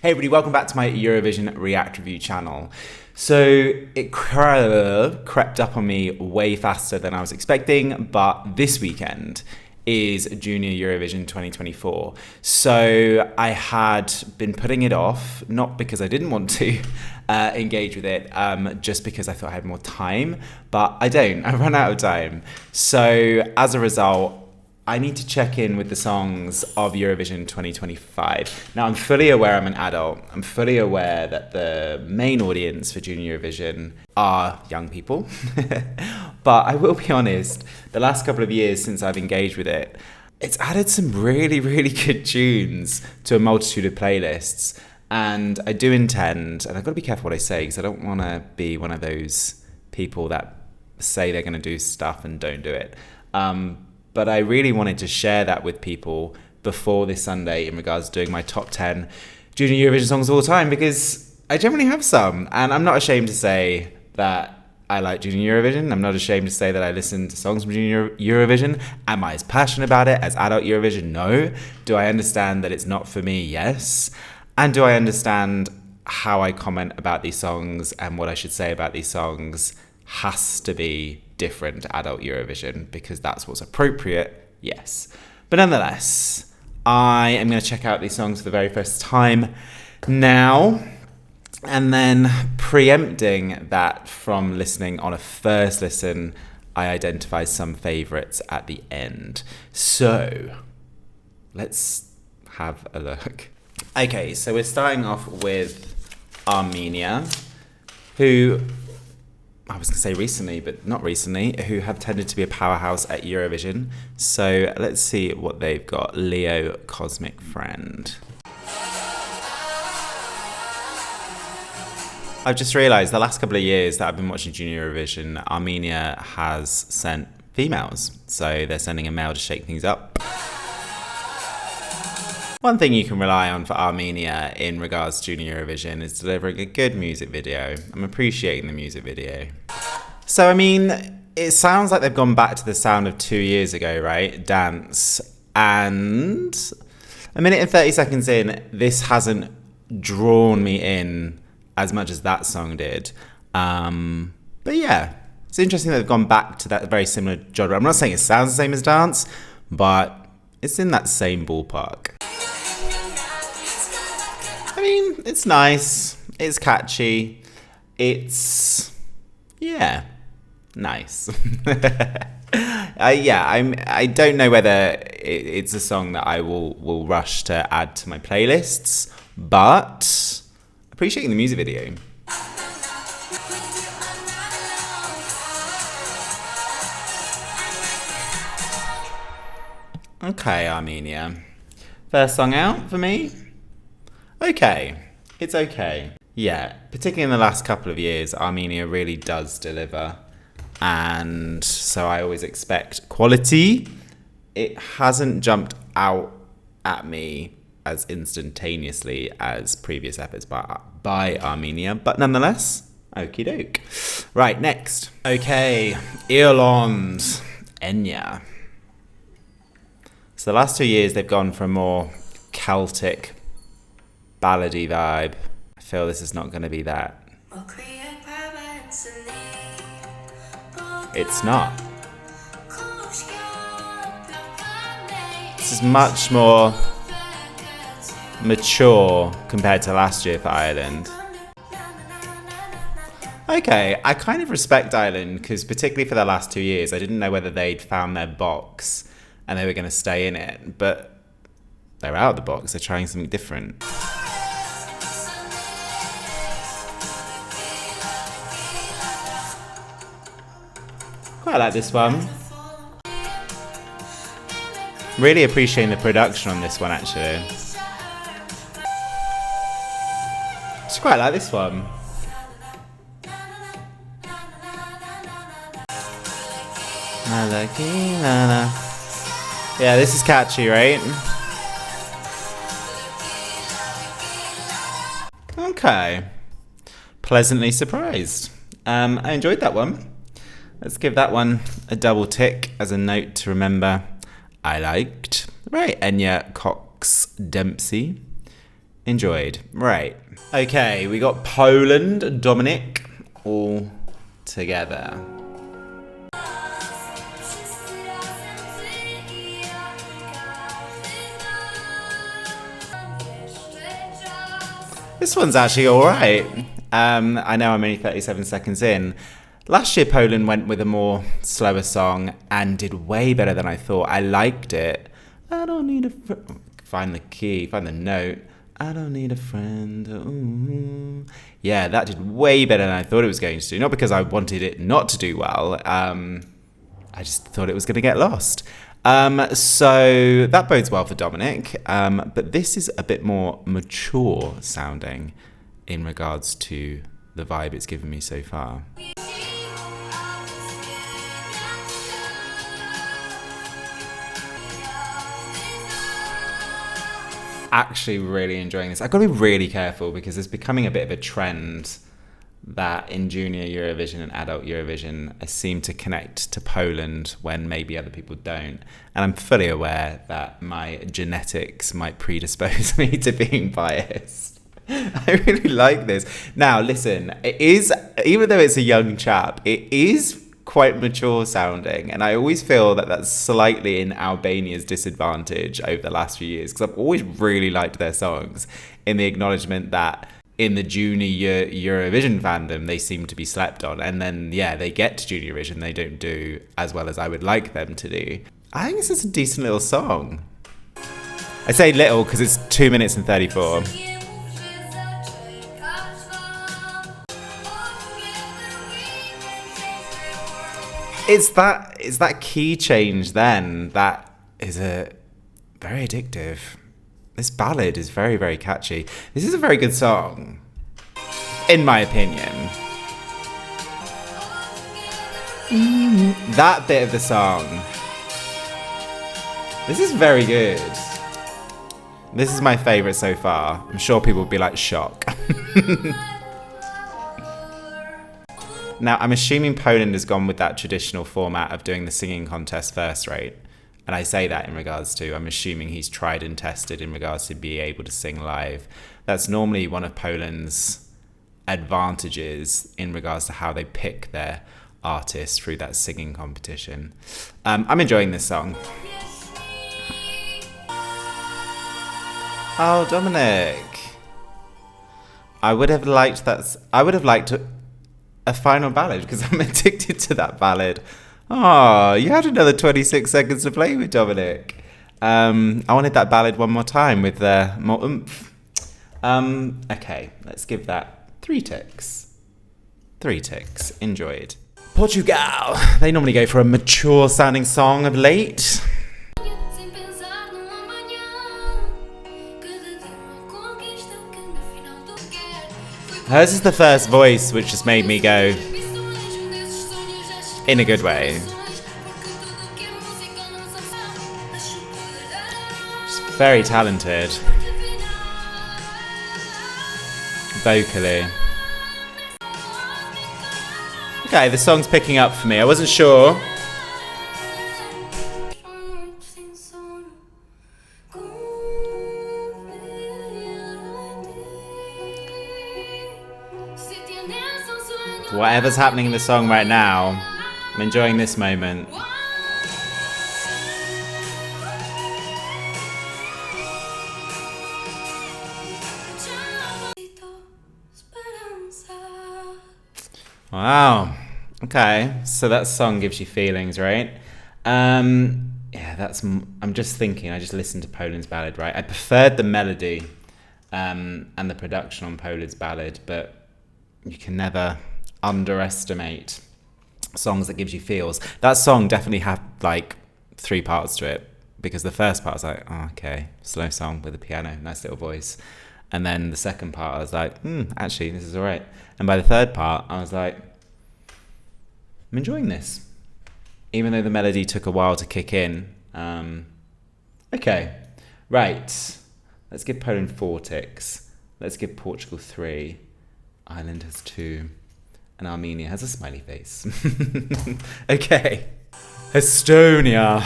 Hey everybody, welcome back to my Eurovision React Review channel. So it crept up on me way faster than I was expecting, but this weekend is Junior Eurovision 2024. So I had been putting it off, not because I didn't want to engage with it, just because I thought I had more time, but I don't. I run out of time. So as a result, I need to check in with the songs of Eurovision 2025. Now, I'm fully aware I'm an adult. I'm fully aware that the main audience for Junior Eurovision are young people. But I will be honest, the last couple of years since I've engaged with it, it's added some really, really good tunes to a multitude of playlists. And I do intend, and I've got to be careful what I say, because I don't want to be one of those people that say they're going to do stuff and don't do it. But I really wanted to share that with people before this Sunday in regards to doing my top 10 Junior Eurovision songs of all time, because I generally have some. And I'm not ashamed to say that I like Junior Eurovision. I'm not ashamed to say that I listen to songs from Junior Eurovision. Am I as passionate about it as adult Eurovision? No. Do I understand that it's not for me? Yes. And do I understand how I comment about these songs and what I should say about these songs has to be different to adult Eurovision, because that's what's appropriate? Yes. But nonetheless, I am going to check out these songs for the very first time now, and then preempting that from listening on a first listen, I identify some favourites at the end. So let's have a look. Okay, so we're starting off with Armenia, who I was going to say recently, but not recently, who have tended to be a powerhouse at Eurovision. So let's see what they've got. Leo, Cosmic Friend. I've just realised the last couple of years that I've been watching Junior Eurovision, Armenia has sent females. So they're sending a male to shake things up. One thing you can rely on for Armenia in regards to Junior Eurovision is delivering a good music video. I'm appreciating the music video. So, I mean, it sounds like they've gone back to the sound of 2 years ago, right? Dance. And a minute and 30 seconds in, this hasn't drawn me in as much as that song did. But yeah, it's interesting that they've gone back to that very similar genre. I'm not saying it sounds the same as dance, but it's in that same ballpark. I mean, it's nice, it's catchy, it's, yeah, nice. I don't know whether it's a song that I will rush to add to my playlists, but appreciating the music video. Okay, Armenia. First song out for me. Okay, it's okay. Yeah, particularly in the last couple of years, Armenia really does deliver. And so I always expect quality. It hasn't jumped out at me as instantaneously as previous efforts by Armenia, but nonetheless, okie doke. Right, next. Okay, Irland, Enya. So the last 2 years, they've gone for a more Celtic, ballady vibe. I feel this is not going to be that. It's not. This is much more mature compared to last year for Ireland. Okay, I kind of respect Ireland, because particularly for the last 2 years, I didn't know whether they'd found their box and they were going to stay in it, but they're out of the box. They're trying something different. Quite like this one. Really appreciating the production on this one, actually. Just quite like this one. Yeah, this is catchy, right? Okay. Pleasantly surprised. I enjoyed that one. Let's give that one a double tick as a note to remember I liked. Right, Enya, Cox, Dempsey. enjoyed. Right. Okay, we got Poland, Dominik, all together. This one's actually alright. I know I'm only 37 seconds in. Last year Poland went with a more slower song and did way better than I thought. I liked it. I don't need a find the key, find the note. I don't need a friend. Ooh. Yeah, that did way better than I thought it was going to do. Not because I wanted it not to do well. I just thought it was going to get lost. So that bodes well for Dominik. But this is a bit more mature sounding in regards to the vibe it's given me so far. Actually really enjoying this. I've got to be really careful because it's becoming a bit of a trend that in Junior Eurovision and Adult Eurovision I seem to connect to Poland when maybe other people don't. And I'm fully aware that my genetics might predispose me to being biased. I really like this. Now listen, it is, even though it's a young chap, it is quite mature sounding, and I always feel that that's slightly in Albania's disadvantage over the last few years, because I've always really liked their songs, in the acknowledgement that in the Junior Eurovision fandom they seem to be slept on, and then yeah, they get to Junior Eurovision, they don't do as well as I would like them to do. I think this is a decent little song. I say little because it's 2 minutes and 34. It's that key change then that is very addictive. This ballad is very, very catchy. This is a very good song, in my opinion. That bit of the song. This is very good. This is my favourite so far. I'm sure people will be like, shock. Now, I'm assuming Poland has gone with that traditional format of doing the singing contest first, right? And I say that in regards to, I'm assuming he's tried and tested in regards to being able to sing live. That's normally one of Poland's advantages in regards to how they pick their artists through that singing competition. I'm enjoying this song. Oh, Dominik. I would have liked a final ballad because I'm addicted to that ballad. Oh, you had another 26 seconds to play with, Dominik. I wanted that ballad one more time with more oomph. Okay, let's give that 3 ticks. 3 ticks. Enjoyed. Portugal. They normally go for a mature sounding song of late. Hers is the first voice, which just made me go in a good way. She's very talented. Vocally. Okay, the song's picking up for me. I wasn't sure. Whatever's happening in the song right now, I'm enjoying this moment. Wow. Okay, so that song gives you feelings, right? Yeah, I'm just thinking, I just listened to Poland's ballad, right? I preferred the melody and the production on Poland's ballad, but you can never underestimate songs that gives you feels. That song definitely had like 3 parts to it, because the first part was like, oh, okay, slow song with a piano, nice little voice. And then the second part I was like, actually this is all right. And by the third part I was like, I'm enjoying this, even though the melody took a while to kick in. Okay, right, let's give Poland 4 ticks, let's give Portugal 3, Ireland has 2, and Armenia has a smiley face. Okay. Estonia.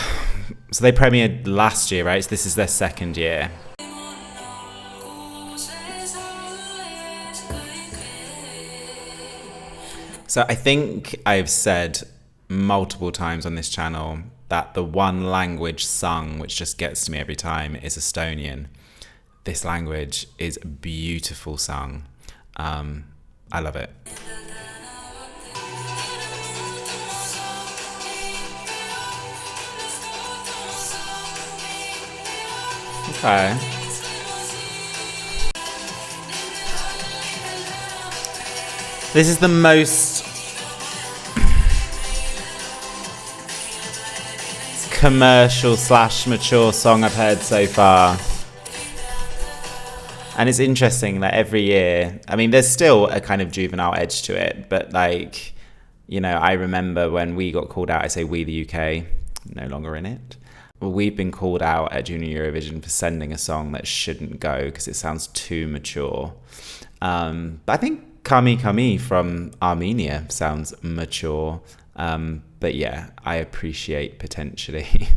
So they premiered last year, right? So this is their 2nd year. So I think I've said multiple times on this channel that the one language sung which just gets to me every time is Estonian. This language is beautiful sung. I love it. Okay. This is the most commercial / mature song I've heard so far. And it's interesting that every year, I mean, there's still a kind of juvenile edge to it, but like, you know, I remember when we got called out, I say we, the UK, no longer in it. We've been called out at Junior Eurovision for sending a song that shouldn't go because it sounds too mature. But I think Comme from Armenia sounds mature. But yeah, I appreciate potentially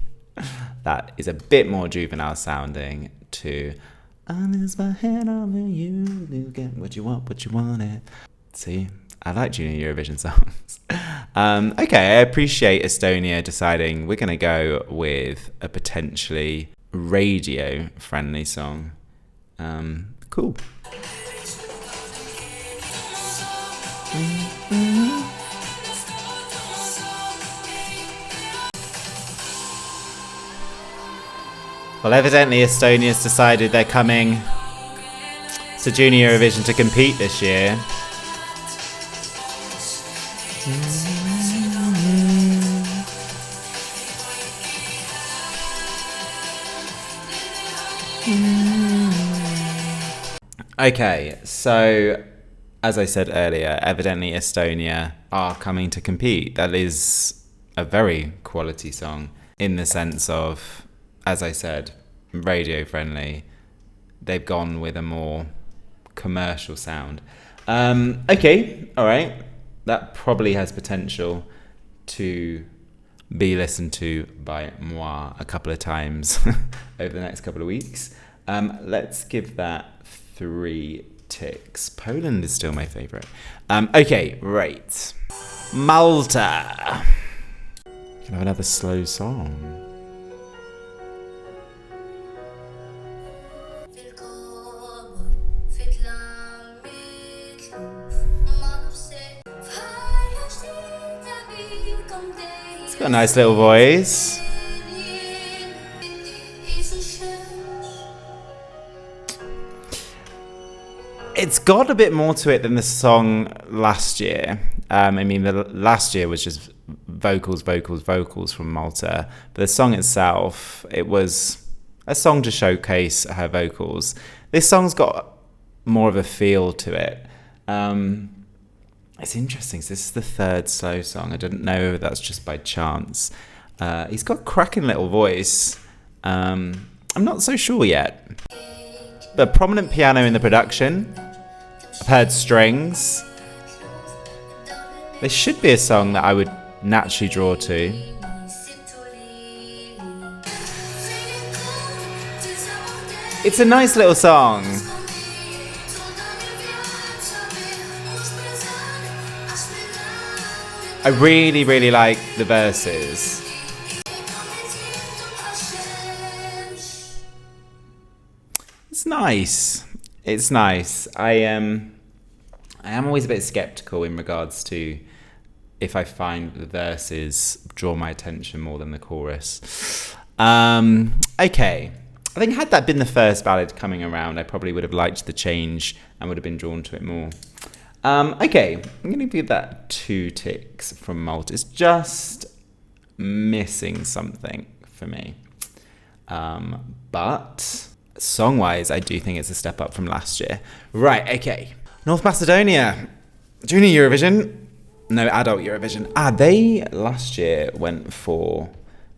that is a bit more juvenile sounding to I lose my head over you get what you want, what you wanted. See, I like Junior Eurovision songs. Okay, I appreciate Estonia deciding we're going to go with a potentially radio-friendly song. Cool. Well, evidently Estonia's decided they're coming to Junior Eurovision to compete this year. Okay, so as I said earlier, evidently Estonia are coming to compete. That is a very quality song in the sense of, as I said, radio friendly. They've gone with a more commercial sound. Okay, all right. That probably has potential to be listened to by moi a couple of times over the next couple of weeks. Let's give that 3 ticks. Poland is still my favourite. Okay, right. Malta. Can I have another slow song? It's got a nice little voice. It's got a bit more to it than the song last year. I mean, the last year was just vocals from Malta. But the song itself, it was a song to showcase her vocals. This song's got more of a feel to it. It's interesting. So this is the 3rd slow song. I didn't know if that's just by chance. He's got a cracking little voice. I'm not so sure yet. But prominent piano in the production. I've heard strings. This should be a song that I would naturally draw to. It's a nice little song. I really, really like the verses. It's nice. It's nice. I am always a bit skeptical in regards to if I find the verses draw my attention more than the chorus. Okay. I think had that been the first ballad coming around, I probably would have liked the change and would have been drawn to it more. Okay, I'm going to give that 2 ticks from Malta. It's just missing something for me. But song-wise, I do think it's a step up from last year. Right, okay. North Macedonia, Junior Eurovision. No, Adult Eurovision. They last year went for...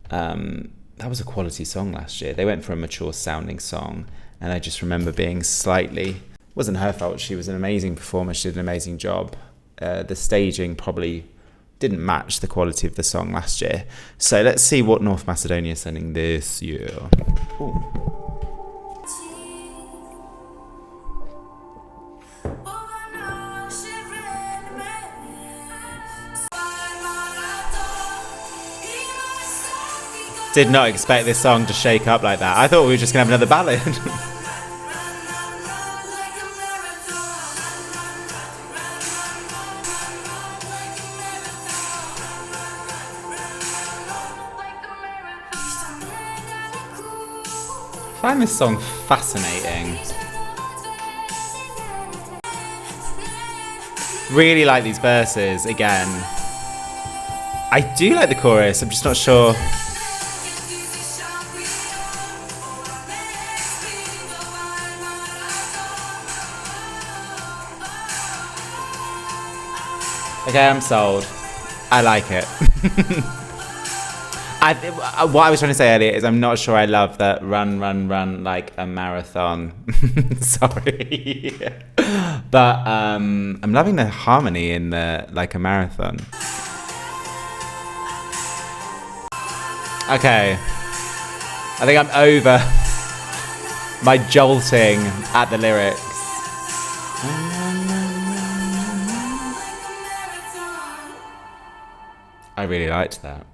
that was a quality song last year. They went for a mature sounding song. And I just remember being slightly... Wasn't her fault. She was an amazing performer. She did an amazing job. The staging probably didn't match the quality of the song last year. So let's see what North Macedonia is sending this year. Ooh. Did not expect this song to shake up like that. I thought we were just going to have another ballad. I find this song fascinating. Really like these verses again. I do like the chorus, I'm just not sure. Okay, I'm sold. I like it. What I was trying to say earlier is I'm not sure I love that run, run, run like a marathon. Sorry. But I'm loving the harmony in the like a marathon. Okay. I think I'm over my jolting at the lyrics. I really liked that.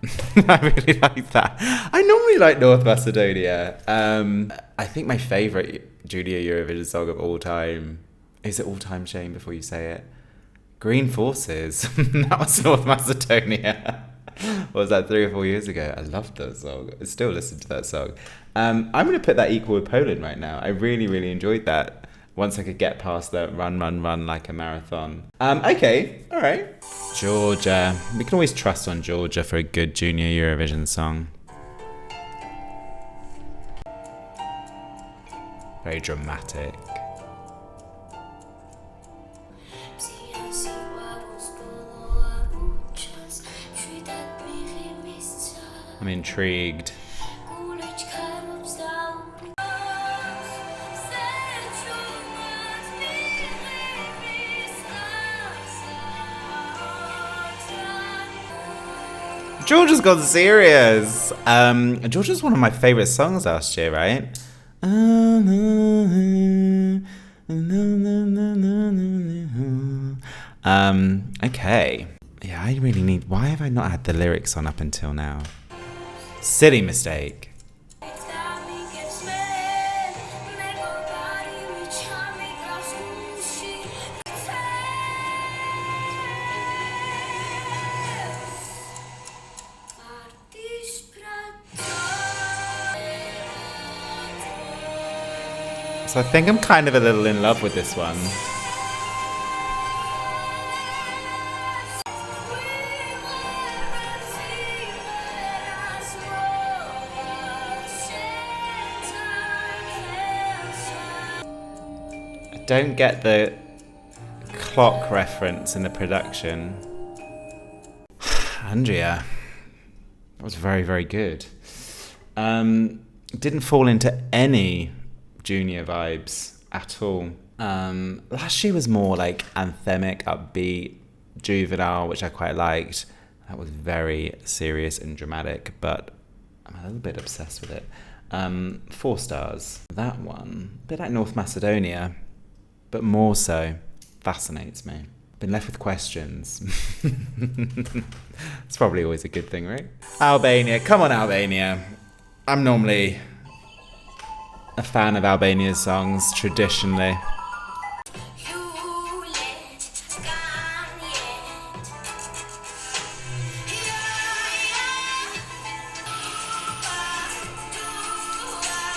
I really liked that. I normally like North Macedonia. I think my favourite Junior Eurovision song of all time, is it all time, Shane, before you say it? Green Forces. That was North Macedonia. What was that, 3 or 4 years ago? I loved that song. I still listen to that song. I'm going to put that equal with Poland right now. I really, really enjoyed that. Once I could get past the run, run, run like a marathon. Okay, all right. Georgia. We can always trust on Georgia for a good Junior Eurovision song. Very dramatic. I'm intrigued. Georgia's gone serious. Georgia's one of my favourite songs last year, right? Okay. Yeah, I really need... Why have I not had the lyrics on up until now? Silly mistake. So I think I'm kind of a little in love with this one. I don't get the clock reference in the production. Andria. That was very, very good. Didn't fall into any Junior vibes at all. Last year was more like anthemic, upbeat, juvenile, which I quite liked. That was very serious and dramatic, but I'm a little bit obsessed with it. 4 stars. That one, a bit like North Macedonia, but more so, fascinates me. Been left with questions. It's probably always a good thing, right? Albania, come on Albania. I'm normally a fan of Albania's songs, traditionally.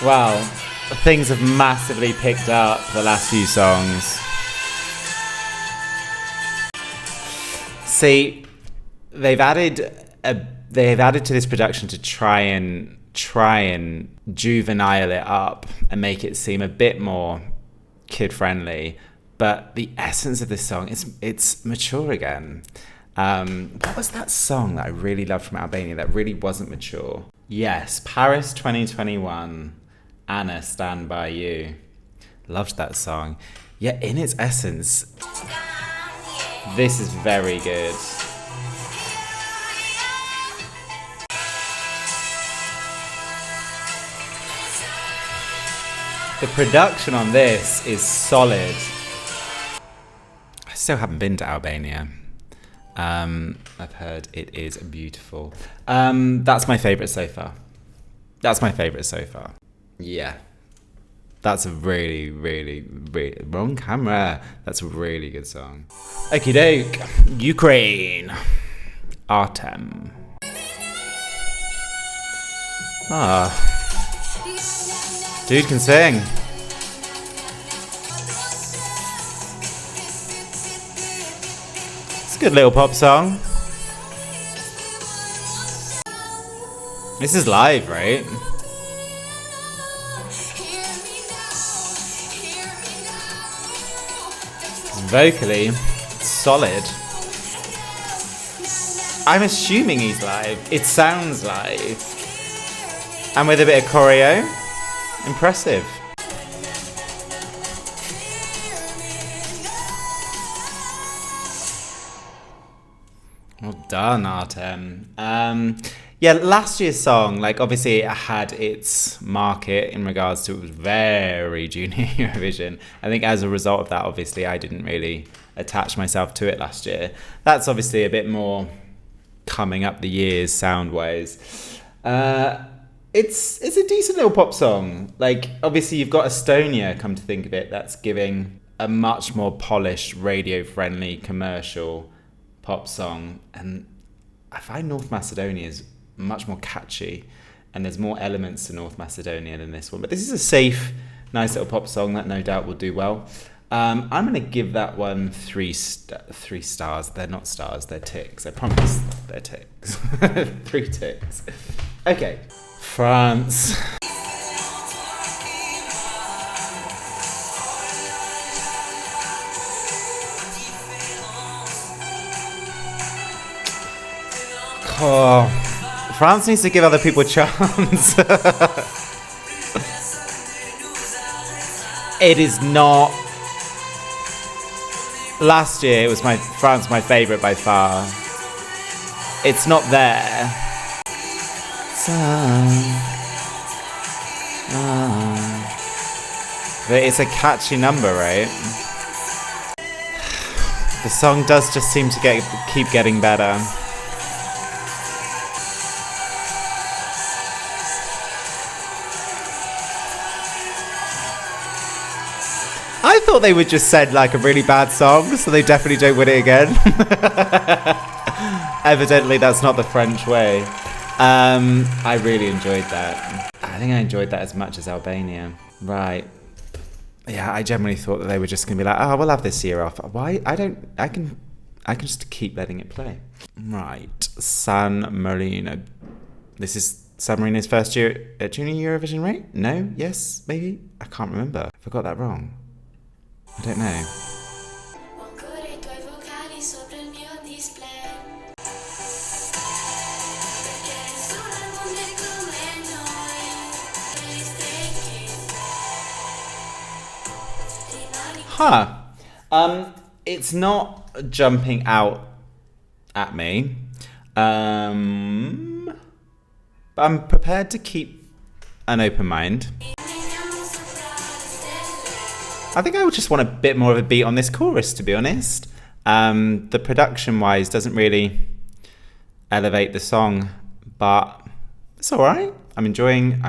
Wow, things have massively picked up the last few songs. See, they've added to this production to try and juvenile it up and make it seem a bit more kid-friendly, but the essence of this song it's mature again. What was that song that I really loved from Albania that really wasn't mature? Yes, Paris 2021, Anna, Stand By You. Loved that song. Yeah, in its essence, this is very good. The production on this is solid. I still haven't been to Albania. I've heard it is beautiful. That's my favourite so far. That's my favourite so far. Yeah. That's a really, really, really... Wrong camera. That's a really good song. Okie doke. Ukraine. Artem. Ah. Dude can sing. It's a good little pop song. This is live, right? Vocally, it's solid. I'm assuming he's live. It sounds live. And with a bit of choreo. Impressive. Well done, Artem. Yeah, last year's song, like obviously it had its market in regards to it was very Junior Eurovision. I think as a result of that, obviously I didn't really attach myself to it last year. That's obviously a bit more coming up the years sound-wise. It's a decent little pop song. Like obviously you've got Estonia, come to think of it, that's giving a much more polished, radio-friendly, commercial pop song. And I find North Macedonia is much more catchy, and there's more elements to North Macedonia than this one. But this is a safe, nice little pop song that no doubt will do well. I'm going to give that one three stars. They're not stars, they're ticks. I promise they're ticks. 3 ticks. Okay, France. Oh. France needs to give other people a chance. It is not. Last year it was France my favourite by far. It's not there. But it's a catchy number, right? The song does just seem to keep getting better. I thought they would just send like a really bad song, so they definitely don't win it again. Evidently, that's not the French way. I really enjoyed that. I think I enjoyed that as much as Albania. Right. Yeah, I generally thought that they were just going to be like, oh, we'll have this year off. Why? I can just keep letting it play. Right. San Marino. This is San Marino's first year at Junior Eurovision, right? No? Yes? Maybe? I can't remember. I got that wrong. I don't know. Huh. It's not jumping out at me. But I'm prepared to keep an open mind. I think I would just want a bit more of a beat on this chorus, to be honest. The production-wise doesn't really elevate the song, but it's all right. I'm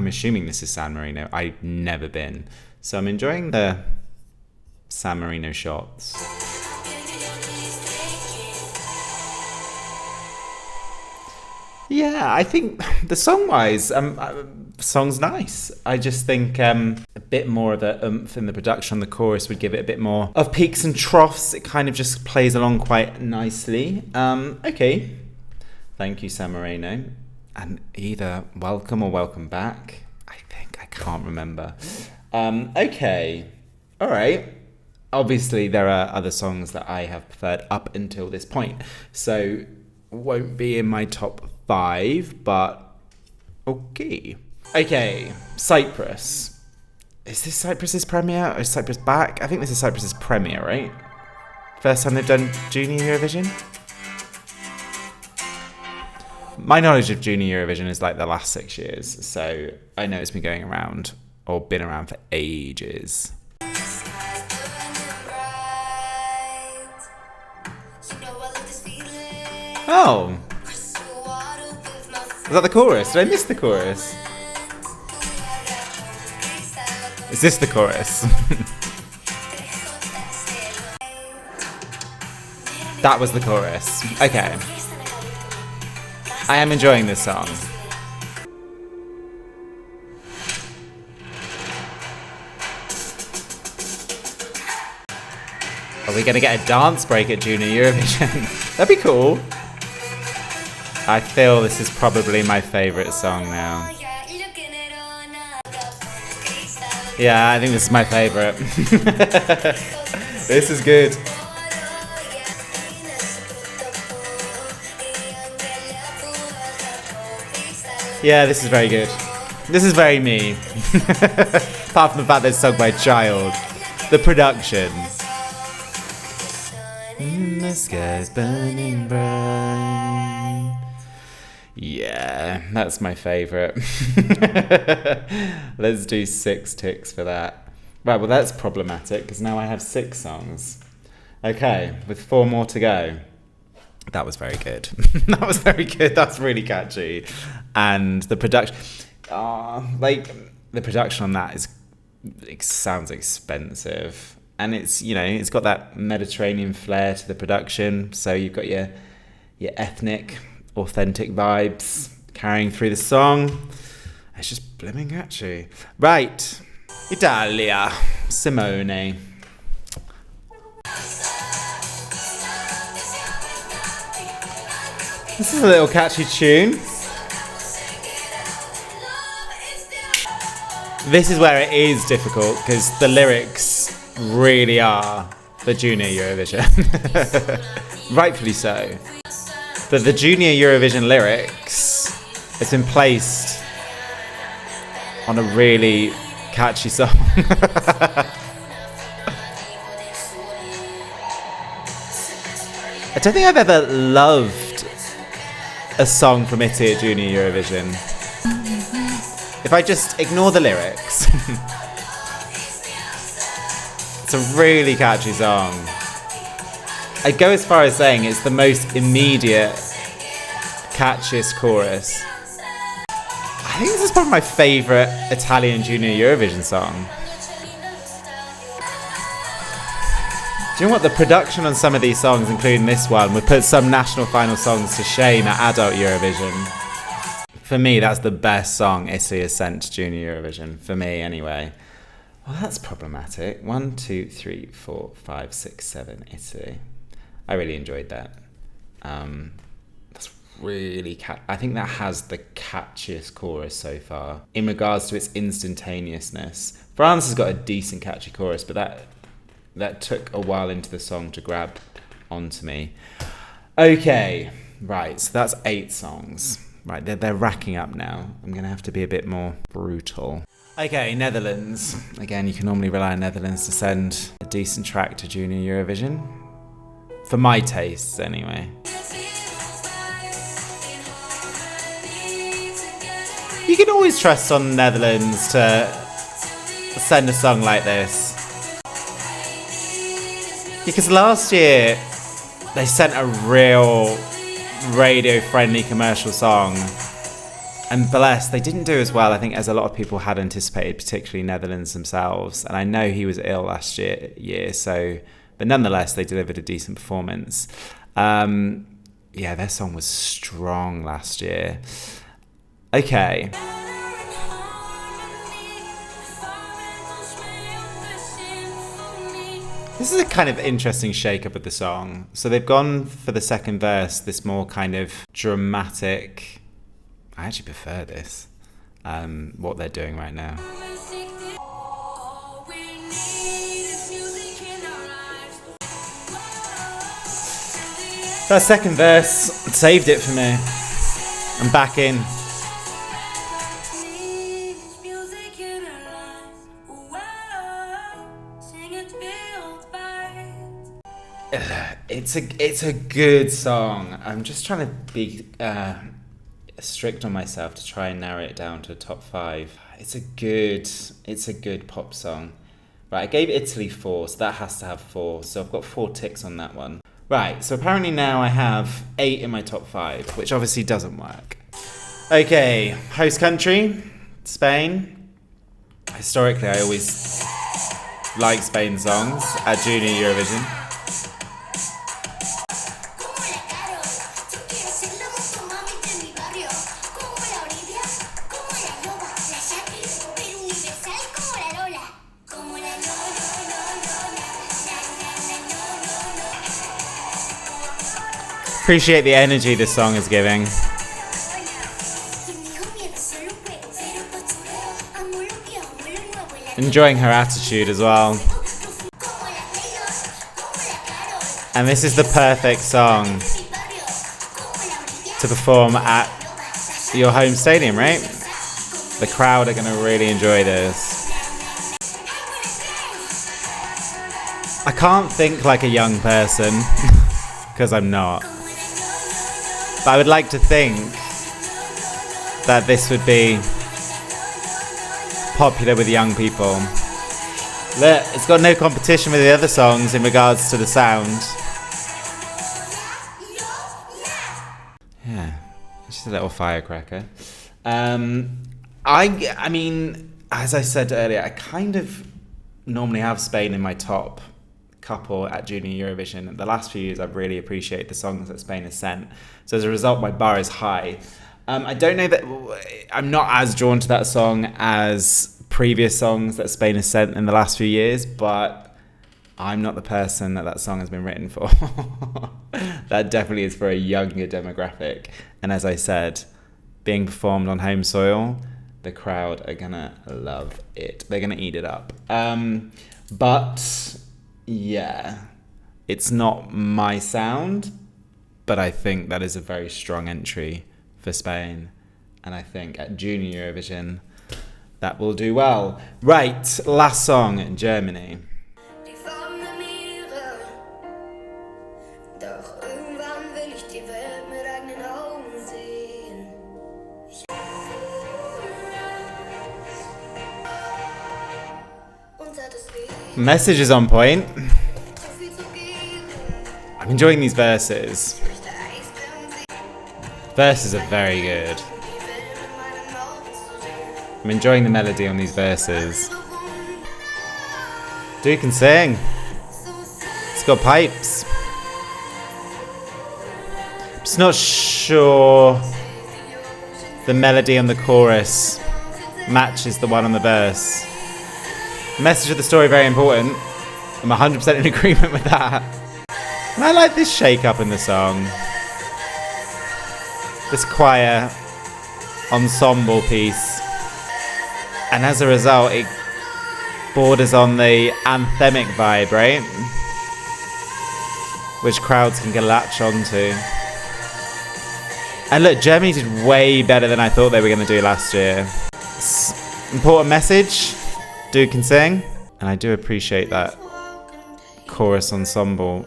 assuming this is San Marino. I've never been. So I'm enjoying the San Marino shots. Yeah, I think the song-wise, song's nice. I just think a bit more of the oomph in the production on the chorus would give it a bit more of peaks and troughs. It kind of just plays along quite nicely. Okay. Thank you, San Marino. And either welcome or welcome back. I can't remember. Okay. All right. Obviously, there are other songs that I have preferred up until this point. So, won't be in my top 5, but okay. Okay, Cyprus. Is this Cyprus's premiere or is Cyprus back? I think this is Cyprus's premiere, right? First time they've done Junior Eurovision? My knowledge of Junior Eurovision is like the last 6 years, so I know it's been going around or been around for ages. Oh! Is that the chorus? Did I miss the chorus? Is this the chorus? That was the chorus. Okay. I am enjoying this song. Are we going to get a dance break at Junior Eurovision? That'd be cool. I feel this is probably my favourite song now. Yeah, I think this is my favourite. This is good. Yeah, this is very good. This is very me. Apart from the fact that it's sung by a child. The production. The sky's burning bright. Yeah, that's my favourite. Let's do 6 ticks for that. Right, well that's problematic because now I have 6 songs. Okay, with 4 more to go. That was very good. That was very good. That's really catchy. And the production, the production on that it sounds expensive. And it's, you know, it's got that Mediterranean flair to the production. So you've got your ethnic, authentic vibes carrying through the song. It's just blooming catchy. Right. Italia. Simone. This is a little catchy tune. This is where it is difficult because the lyrics really are the Junior Eurovision. Rightfully so. But the Junior Eurovision lyrics, it's been placed on a really catchy song. I don't think I've ever loved a song from Italy at Junior Eurovision. If I just ignore the lyrics, it's a really catchy song. I'd go as far as saying it's the most immediate, catchiest chorus. I think this is probably my favourite Italian Junior Eurovision song. Do you know what? The production on some of these songs, including this one, would put some national final songs to shame at adult Eurovision. For me, that's the best song Italy has sent to Junior Eurovision. For me, anyway. Well, that's problematic. 1, 2, 3, 4, 5, 6, 7, Italy. I really enjoyed that. That's really I think that has the catchiest chorus so far in regards to its instantaneousness. France has got a decent catchy chorus, but that took a while into the song to grab onto me. Okay, right, so that's 8 songs. Right, they're racking up now. I'm going to have to be a bit more brutal. Okay, Netherlands. Again, you can normally rely on Netherlands to send a decent track to Junior Eurovision. For my tastes, anyway. You can always trust on Netherlands to send a song like this. Because last year, they sent a real radio-friendly commercial song. And bless, they didn't do as well, I think, as a lot of people had anticipated, particularly Netherlands themselves. And I know he was ill last year, so... But nonetheless, they delivered a decent performance. Yeah, their song was strong last year. Okay. This is a kind of interesting shake-up of the song. So they've gone for the second verse, this more kind of dramatic... I actually prefer this, what they're doing right now. That second verse saved it for me. I'm back in. It's a good song. I'm just trying to be strict on myself to try and narrow it down to a top 5. It's a good pop song. Right, I gave Italy 4, so that has to have 4. So I've got 4 ticks on that one. Right, so apparently now I have 8 in my top 5, which obviously doesn't work. Okay, host country, Spain. Historically, I always like Spain songs at Junior Eurovision. Appreciate the energy this song is giving. Enjoying her attitude as well. And this is the perfect song to perform at your home stadium, right? The crowd are going to really enjoy this. I can't think like a young person, because I'm not. But I would like to think that this would be popular with young people. Look, it's got no competition with the other songs in regards to the sound. Yeah, just a little firecracker. I mean, as I said earlier, I kind of normally have Spain in my top couple at Junior Eurovision. The last few years I've really appreciated the songs that Spain has sent. So as a result, my bar is high. I don't know that I'm not as drawn to that song as previous songs that Spain has sent in the last few years, but I'm not the person that song has been written for. That definitely is for a younger demographic. And as I said, being performed on home soil, the crowd are gonna love it. They're gonna eat it up. But yeah, it's not my sound, but I think that is a very strong entry for Spain. And I think at Junior Eurovision, that will do well. Right, last song, Germany. Message is on point. I'm enjoying these verses. Verses are very good. I'm enjoying the melody on these verses. Dude can sing. It's got pipes. I'm just not sure the melody on the chorus matches the one on the verse. The message of the story, very important. I'm 100% in agreement with that. And I like this shake up in the song. This choir ensemble piece. And as a result, it borders on the anthemic vibe, right? Which crowds can latch onto. And look, Germany did way better than I thought they were going to do last year. Important message. Dude can sing. And I do appreciate that chorus ensemble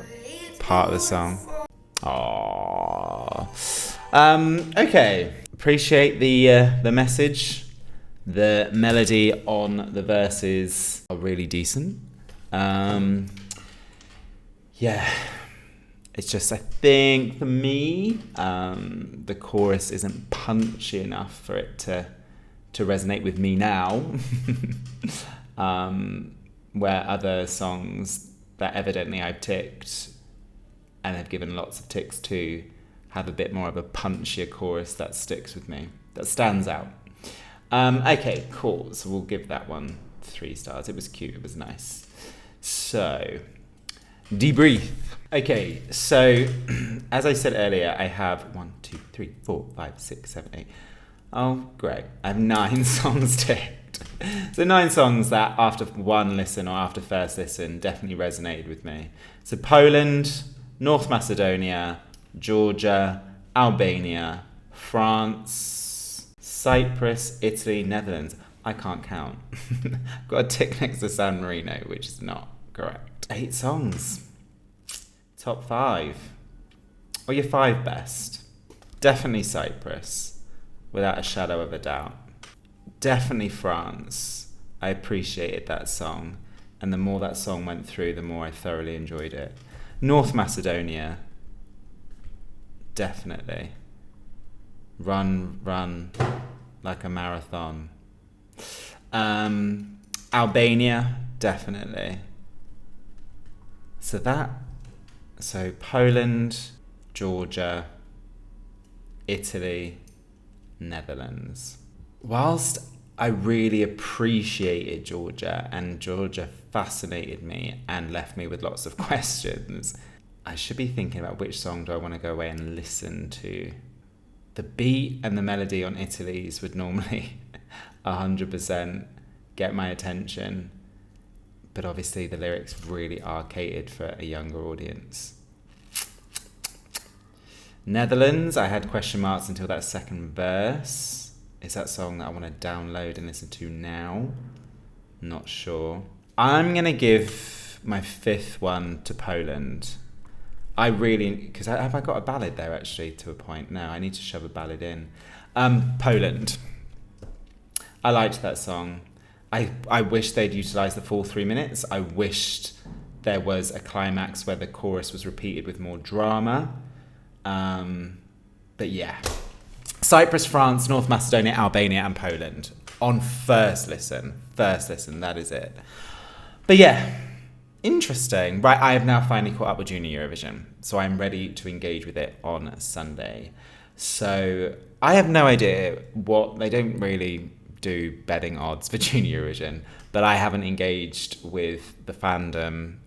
part of the song. Aww. Okay. Appreciate the message. The melody on the verses are really decent. Yeah. It's just, I think, for me, the chorus isn't punchy enough for it to resonate with me now. Where other songs that evidently I've ticked and have given lots of ticks to have a bit more of a punchier chorus that sticks with me, that stands out. Okay, cool. So we'll give that one 3 stars. It was cute. It was nice. So, debrief. Okay, so as I said earlier, I have 1, 2, 3, 4, 5, 6, 7, 8. Oh, great. I have 9 songs ticked. So 9 songs that after one listen or after first listen definitely resonated with me. So Poland, North Macedonia, Georgia, Albania, France, Cyprus, Italy, Netherlands. I can't count. I've got a tick next to San Marino, which is not correct. 8 songs. Top 5. Or your 5 best. Definitely Cyprus, without a shadow of a doubt. Definitely France. I appreciated that song. And the more that song went through, the more I thoroughly enjoyed it. North Macedonia. Definitely. Run like a marathon. Albania, definitely. So Poland, Georgia, Italy, Netherlands. Whilst I really appreciated Georgia, and Georgia fascinated me and left me with lots of questions, I should be thinking about which song do I want to go away and listen to. The beat and the melody on Italy's would normally 100% get my attention, but obviously the lyrics really are catered for a younger audience. Netherlands, I had question marks until that second verse. Is that song that I want to download and listen to now? Not sure. I'm going to give my fifth one to Poland. Because have I got a ballad there actually to a point? No, I need to shove a ballad in. Poland. I liked that song. I wish they'd utilised the full 3 minutes. I wished there was a climax where the chorus was repeated with more drama. But yeah. Cyprus, France, North Macedonia, Albania and Poland. On first listen, that is it. But yeah, interesting. Right, I have now finally caught up with Junior Eurovision, so I'm ready to engage with it on Sunday. So I have no idea they don't really do betting odds for Junior Eurovision, but I haven't engaged with the fandom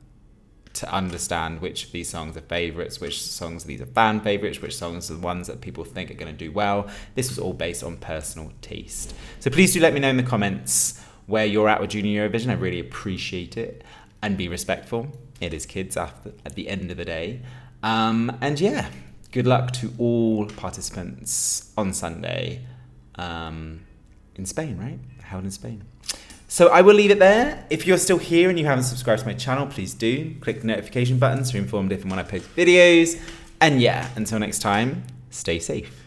to understand which of these songs are favourites, which songs of these are fan favourites, which songs are the ones that people think are going to do well. This was all based on personal taste. So please do let me know in the comments where you're at with Junior Eurovision. I really appreciate it. And be respectful. It is kids at the end of the day. And yeah, good luck to all participants on Sunday in Spain, right? Held in Spain. So I will leave it there. If you're still here and you haven't subscribed to my channel, please do. Click the notification button so you're informed if and when I post videos. And yeah, until next time, stay safe.